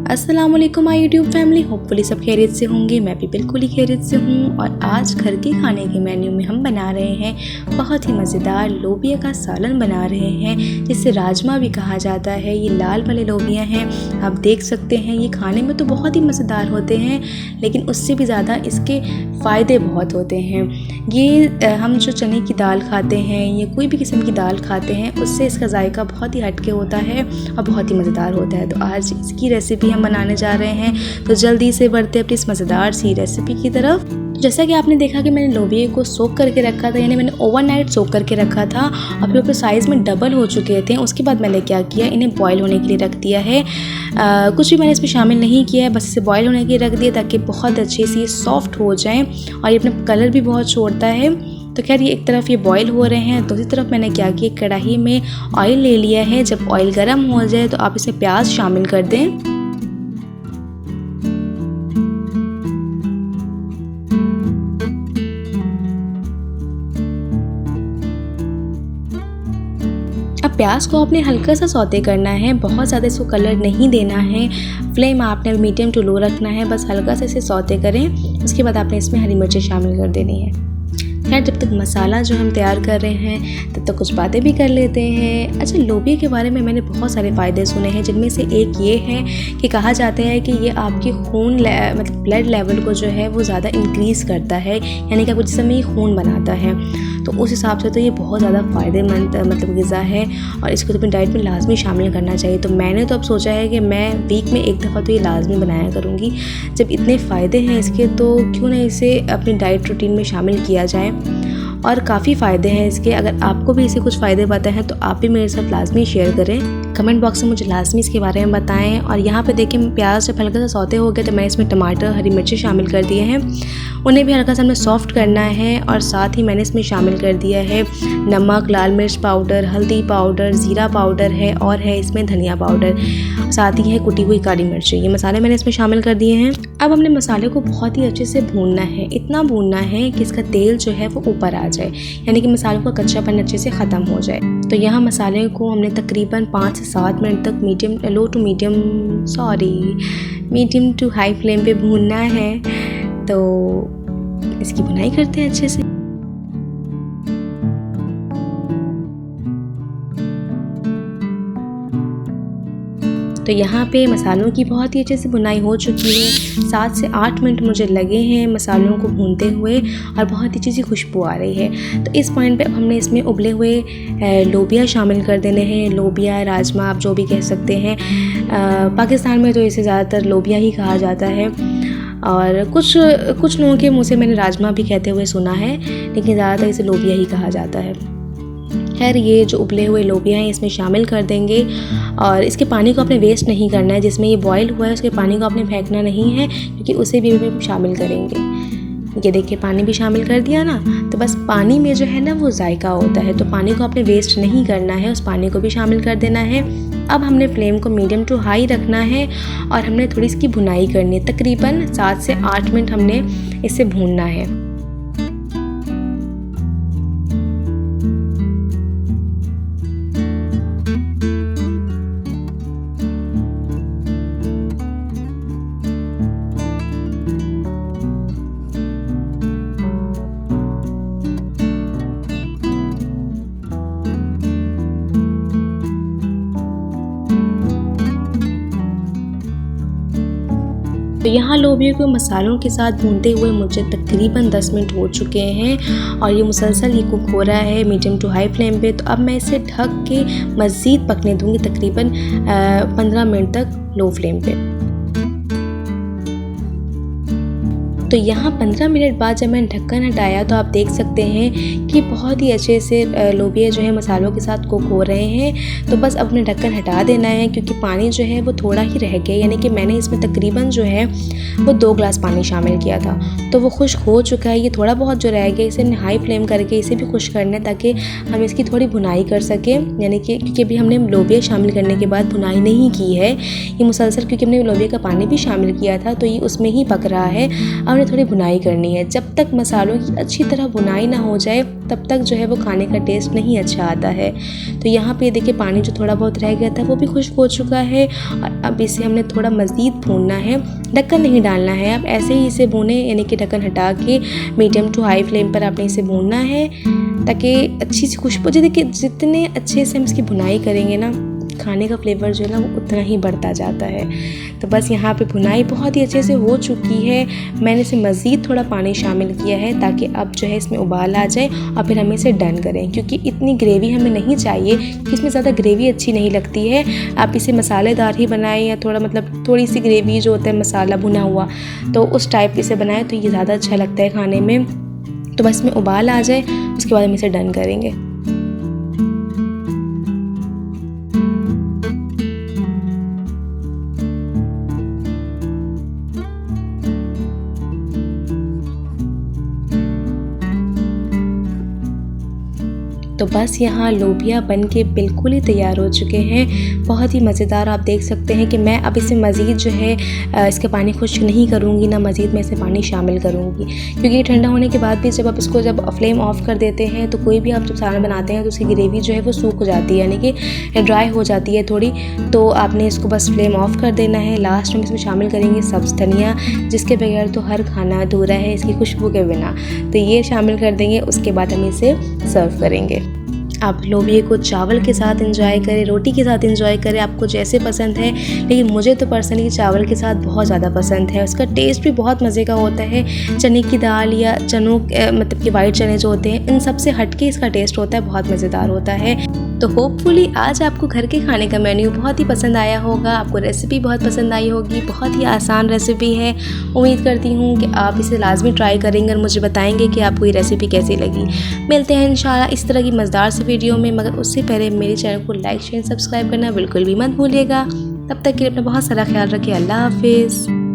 अस्सलाम वालेकुम my YouTube family. Hopefully सब खैरियत से होंगे, मैं भी बिल्कुल ही खैरियत से हूँ। और आज घर के खाने के मेन्यू में हम बना रहे हैं बहुत ही मज़ेदार लोबिया का सालन बना रहे हैं, जिसे राजमा भी कहा जाता है। ये लाल वाले लोबिया हैं, आप देख सकते हैं। ये खाने में तो बहुत ही मज़ेदार होते हैं, लेकिन उससे भी ज़्यादा इसके फ़ायदे बहुत होते हैं। ये हम जो चने की दाल खाते हैं या कोई भी किस्म की दाल खाते हैं, उससे इसका जायका बहुत ही हटके होता है और बहुत ही मज़ेदार होता है। तो आज इसकी रेसिपी हम बनाने जा रहे हैं, तो जल्दी से बढ़ते अपनी इस मज़ेदार सी रेसिपी की तरफ। जैसा कि आपने देखा कि मैंने लोबिया को सोक करके रखा था, यानी मैंने ओवरनाइट सोक करके रखा था और फिर साइज़ में डबल हो चुके थे। उसके बाद मैंने क्या किया, इन्हें बॉईल होने के लिए रख दिया है। कुछ भी मैंने इसमें शामिल नहीं किया है, बस इसे बॉईल होने के लिए रख दिया ताकि बहुत अच्छे से सॉफ्ट हो जाएं। और ये अपना कलर भी बहुत छोड़ता है। तो खैर ये एक तरफ ये बॉईल हो रहे हैं, दूसरी तरफ मैंने क्या किया, कढ़ाई में ऑयल ले लिया है। जब ऑयल गर्म हो जाए तो आप इसमें प्याज शामिल कर दें। अब प्याज को आपने हल्का सा सौते करना है, बहुत ज़्यादा इसको कलर नहीं देना है। फ्लेम आपने मीडियम टू लो रखना है, बस हल्का से इसे सौते करें। उसके बाद आपने इसमें हरी मिर्ची शामिल कर देनी है। खैर जब तक मसाला जो हम तैयार कर रहे हैं तब तक कुछ बातें भी कर लेते हैं। अच्छा, लोबिया के बारे में मैंने बहुत सारे फ़ायदे सुने हैं, जिनमें से एक ये है कि कहा जाता है कि ये आपकी खून मतलब ब्लड लेवल को जो है वो ज़्यादा इंक्रीज़ करता है, यानी कि आपको जिस्म में खून बनाता है। तो उस हिसाब से तो ये बहुत ज़्यादा फ़ायदेमंद मतलब ग़िज़ा है और इसको तो अपनी डाइट में लाजमी शामिल करना चाहिए। तो मैंने तो अब सोचा है कि मैं वीक में एक दफ़ा तो ये लाजमी बनाया करूँगी। जब इतने फ़ायदे हैं इसके, तो क्यों ना इसे अपनी डाइट रूटीन में शामिल किया जाए। और काफ़ी फ़ायदे हैं इसके। अगर आपको भी इससे कुछ फ़ायदे पता हैं तो आप भी मेरे साथ लाजमी शेयर करें, कमेंट बॉक्स में मुझे लाजमी इसके बारे में बताएं। और यहाँ पे देखें, प्याज जब हल्का सा सौते हो गए तो मैंने इसमें टमाटर, हरी मिर्ची शामिल कर दिए हैं। उन्हें भी हल्का सा हमने सॉफ्ट करना है। और साथ ही मैंने इसमें शामिल कर दिया है नमक, लाल मिर्च पाउडर, हल्दी पाउडर, ज़ीरा पाउडर है और है इसमें धनिया पाउडर, साथ ही है कुटी हुई काली मिर्च। ये मसाले मैंने इसमें शामिल कर दिए हैं। अब हमने मसाले को बहुत ही अच्छे से भूनना है, इतना भूनना है कि इसका तेल जो है वो ऊपर आ जाए, यानी कि मसालों का कच्चापन अच्छे से ख़त्म हो जाए। तो यहाँ मसाले को हमने तकरीबन 5 से 7 मिनट तक मीडियम टू हाई फ्लेम पे भूनना है। तो इसकी भुनाई करते हैं अच्छे से। तो यहाँ पे मसालों की बहुत ही अच्छे से भुनाई हो चुकी है। 7 से 8 मिनट मुझे लगे हैं मसालों को भूनते हुए और बहुत ही अच्छी सी खुशबू आ रही है। तो इस पॉइंट पे अब हमने इसमें उबले हुए लोबिया शामिल कर देने हैं। लोबिया, राजमा, आप जो भी कह सकते हैं। पाकिस्तान में तो इसे ज़्यादातर लोबिया ही कहा जाता है और कुछ लोगों के मुँह से मैंने राजमा भी कहते हुए सुना है, लेकिन ज़्यादातर इसे लोबिया ही कहा जाता है। खैर ये जो उबले हुए लोबिया हैं इसमें शामिल कर देंगे और इसके पानी को आपने वेस्ट नहीं करना है। जिसमें ये बॉईल हुआ है उसके पानी को आपने फेंकना नहीं है, क्योंकि उसे भी शामिल करेंगे। ये देखिए, पानी भी शामिल कर दिया ना। तो बस पानी में जो है ना वो जायका होता है, तो पानी को आपने वेस्ट नहीं करना है, उस पानी को भी शामिल कर देना है। अब हमने फ्लेम को मीडियम टू हाई रखना है और हमने थोड़ी इसकी भुनाई करनी है। तकरीबन 7 से 8 मिनट हमने इसे भूनना है। तो यहाँ लोबिया को मसालों के साथ भूनते हुए मुझे तकरीबन 10 मिनट हो चुके हैं और ये मुसलसल ही कुक हो रहा है मीडियम टू हाई फ्लेम पे। तो अब मैं इसे ढक के मज़ीद पकने दूँगी तकरीबन 15 मिनट तक लो फ्लेम पे। तो यहाँ 15 मिनट बाद जब मैंने ढक्कन हटाया तो आप देख सकते हैं कि बहुत ही अच्छे से लोबिया जो है मसालों के साथ कुक हो रहे हैं। तो बस अब अपने ढक्कन हटा देना है, क्योंकि पानी जो है वो थोड़ा ही रह गया, यानी कि मैंने इसमें तकरीबन जो है वो 2 ग्लास पानी शामिल किया था, तो वो खुश्क हो चुका है। ये थोड़ा बहुत जो रह गया इसे हाई फ्लेम करके इसे भी खुश्क करना है, ताकि हम इसकी थोड़ी भुनाई कर सकें। यानी कि क्योंकि अभी हमने लोबिया शामिल करने के बाद भुनाई नहीं की है, ये मुसलसल क्योंकि हमने लोबिया का पानी भी शामिल किया था तो ये उसमें ही पक रहा है। अब और थोड़ी भुनाई करनी है। जब तक मसालों की अच्छी तरह भुनाई ना हो जाए तब तक जो है वो खाने का टेस्ट नहीं अच्छा आता है। तो यहाँ पे देखिए पानी जो थोड़ा बहुत रह गया था वो भी खुश्क हो चुका है और अब इसे हमने थोड़ा मज़ीद भूनना है। ढक्कन नहीं डालना है, आप ऐसे ही इसे भूनें, यानी कि ढक्कन हटा के मीडियम टू हाई फ्लेम पर आपने इसे भूनना है ताकि अच्छी सी खुशबू। देखिए जितने अच्छे से हम इसकी भुनाई करेंगे ना, खाने का फ्लेवर जो है ना वो उतना ही बढ़ता जाता है। तो बस यहाँ पे भुनाई बहुत ही अच्छे से हो चुकी है। मैंने इसे मज़ीद थोड़ा पानी शामिल किया है ताकि अब जो है इसमें उबाल आ जाए और फिर हम इसे डन करें, क्योंकि इतनी ग्रेवी हमें नहीं चाहिए कि इसमें ज़्यादा ग्रेवी अच्छी नहीं लगती है। आप इसे मसालेदार ही बनाएं या थोड़ा मतलब थोड़ी सी ग्रेवी जो होता है मसाला भुना हुआ, तो उस टाइप इसे बनाएं तो ये ज़्यादा अच्छा लगता है खाने में। तो बस इसमें उबाल आ जाए उसके बाद हम इसे डन करेंगे। तो बस यहाँ लोबिया बन के बिल्कुल ही तैयार हो चुके हैं, बहुत ही मज़ेदार। आप देख सकते हैं कि मैं अब इसे मज़ीद जो है इसका पानी खुश्क नहीं करूँगी, ना मज़ीद मैं इसे पानी शामिल करूँगी, क्योंकि ठंडा होने के बाद भी जब आप इसको जब फ्लेम ऑफ कर देते हैं तो कोई भी आप जब सालन बनाते हैं तो उसकी ग्रेवी जो है वो सूख जाती है, यानी कि ड्राई हो जाती है थोड़ी। तो आपने इसको बस फ्लेम ऑफ कर देना है। लास्ट में इसमें शामिल करेंगे सब्ज़ धनिया, जिसके बगैर तो हर खाना अधूरा है इसकी खुशबू के बिना। तो ये शामिल कर देंगे, उसके बाद हम इसे सर्व करेंगे। आप लोबिया को चावल के साथ एंजॉय करें, रोटी के साथ एंजॉय करें, आपको जैसे पसंद है, लेकिन मुझे तो पर्सनली चावल के साथ बहुत ज़्यादा पसंद है। उसका टेस्ट भी बहुत मज़े का होता है। चने की दाल या चनों मतलब कि वाइट चने जो होते हैं, इन सब से हट के इसका टेस्ट होता है, बहुत मज़ेदार होता है। तो होपफुली आज आपको घर के खाने का मेन्यू बहुत ही पसंद आया होगा, आपको रेसिपी बहुत पसंद आई होगी। बहुत ही आसान रेसिपी है। उम्मीद करती हूँ कि आप इसे लाजमी ट्राई करेंगे और मुझे बताएंगे कि आपको ये रेसिपी कैसी लगी। मिलते हैं इंशाल्लाह इस तरह की मज़ेदार से वीडियो में, मगर उससे पहले मेरे चैनल को लाइक शेयर सब्सक्राइब करना बिल्कुल भी मत भूलिएगा। तब तक के लिए अपना बहुत सारा ख्याल रखिए। अल्लाह हाफिज़।